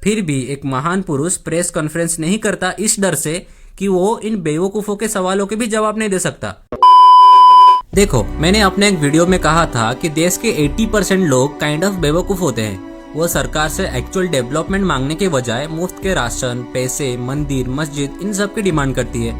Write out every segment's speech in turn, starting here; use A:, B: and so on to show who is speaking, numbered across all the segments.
A: फिर भी एक महान पुरुष प्रेस कॉन्फ्रेंस नहीं करता इस डर से कि वो इन बेवकूफों के सवालों के भी जवाब नहीं दे सकता। देखो, मैंने अपने एक वीडियो में कहा था कि देश के 80% लोग काइंड ऑफ बेवकूफ होते हैं। वो सरकार से एक्चुअल डेवलपमेंट मांगने के बजाय मुफ्त के राशन, पैसे, मंदिर, मस्जिद इन सब की डिमांड करती है,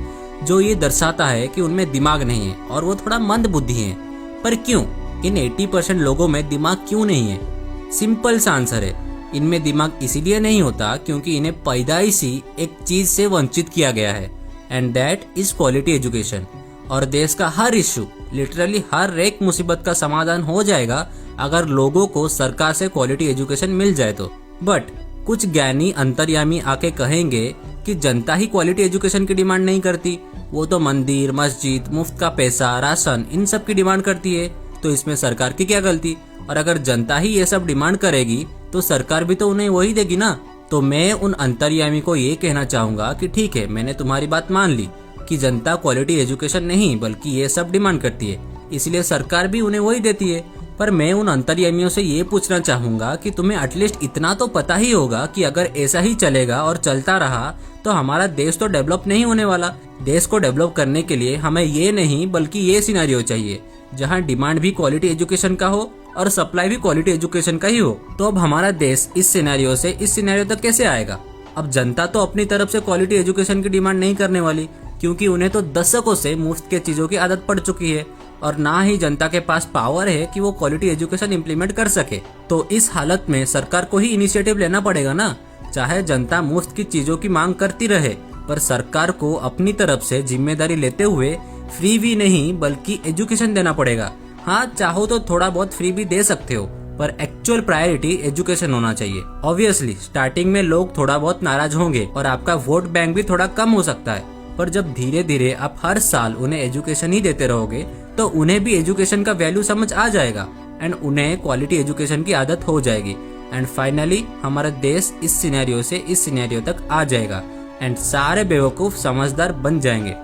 A: जो ये दर्शाता है कि उनमें दिमाग नहीं है और वो थोड़ा मंद बुद्धि है। पर क्यों? इन 80% लोगों में दिमाग क्यों नहीं है? सिंपल सा आंसर है, इनमें दिमाग इसीलिए नहीं होता क्योंकि इन्हें पैदाइशी एक चीज से वंचित किया गया है, and that is quality education. और देश का हर इश्यू, लिटरली हर एक मुसीबत का समाधान हो जाएगा अगर लोगों को सरकार से क्वालिटी एजुकेशन मिल जाए तो। बट कुछ ज्ञानी अंतर्यामी आके कहेंगे कि जनता ही क्वालिटी एजुकेशन की डिमांड नहीं करती, वो तो मंदिर, मस्जिद, मुफ्त का पैसा, राशन इन सब की डिमांड करती है, तो इसमें सरकार की क्या गलती? और अगर जनता ही ये सब डिमांड करेगी तो सरकार भी तो उन्हें वही देगी ना। तो मैं उन अंतर्यामी को ये कहना चाहूंगा कि ठीक है, मैंने तुम्हारी बात मान ली कि जनता क्वालिटी एजुकेशन नहीं बल्कि ये सब डिमांड करती है, इसलिए सरकार भी उन्हें वही देती है। पर मैं उन अंतर्यामियों से ये पूछना चाहूंगा कि तुम्हें एटलीस्ट इतना तो पता ही होगा कि अगर ऐसा ही चलेगा और चलता रहा तो हमारा देश तो डेवलप नहीं होने वाला। देश को डेवलप करने के लिए हमें ये नहीं बल्कि ये सिनेरियो चाहिए जहाँ डिमांड भी क्वालिटी एजुकेशन का हो और सप्लाई भी क्वालिटी एजुकेशन का ही हो। तो अब हमारा देश इस सिनेरियो से इस सिनेरियो तक कैसे आएगा? अब जनता तो अपनी तरफ से क्वालिटी एजुकेशन की डिमांड नहीं करने वाली, क्योंकि उन्हें तो दशकों से मुफ्त के चीजों की आदत पड़ चुकी है और ना ही जनता के पास पावर है कि वो क्वालिटी एजुकेशन इम्प्लीमेंट कर सके। तो इस हालत में सरकार को ही इनिशिएटिव लेना पड़ेगा ना। चाहे जनता मुफ्त की चीजों की मांग करती रहे, पर सरकार को अपनी तरफ से जिम्मेदारी लेते हुए फ्री भी नहीं बल्कि एजुकेशन देना पड़ेगा। हाँ, चाहो तो थोड़ा बहुत फ्री भी दे सकते हो, पर एक्चुअल प्रायोरिटी एजुकेशन होना चाहिए। ऑब्वियसली स्टार्टिंग में लोग थोड़ा बहुत नाराज होंगे और आपका वोट बैंक भी थोड़ा कम हो सकता है, पर जब धीरे धीरे आप हर साल उन्हें एजुकेशन ही देते रहोगे तो उन्हें भी एजुकेशन का वैल्यू समझ आ जाएगा एंड उन्हें क्वालिटी एजुकेशन की आदत हो जाएगी। एंड फाइनली हमारा देश इस सिनेरियो से इस सिनेरियो तक आ जाएगा एंड सारे बेवकूफ समझदार बन जाएंगे।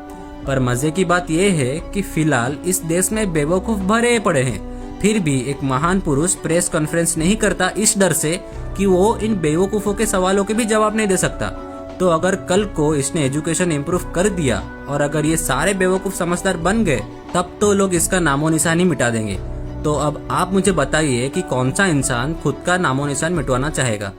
A: पर मजे की बात यह है कि फिलहाल इस देश में बेवकूफ भरे पड़े हैं। फिर भी एक महान पुरुष प्रेस कॉन्फ्रेंस नहीं करता इस डर से कि वो इन बेवकूफों के सवालों के भी जवाब नहीं दे सकता। तो अगर कल को इसने एजुकेशन इम्प्रूव कर दिया और अगर ये सारे बेवकूफ समझदार बन गए, तब तो लोग इसका नामो निशान ही मिटा देंगे। तो अब आप मुझे बताइए कि कौन सा इंसान खुद का नामो निशान मिटवाना चाहेगा।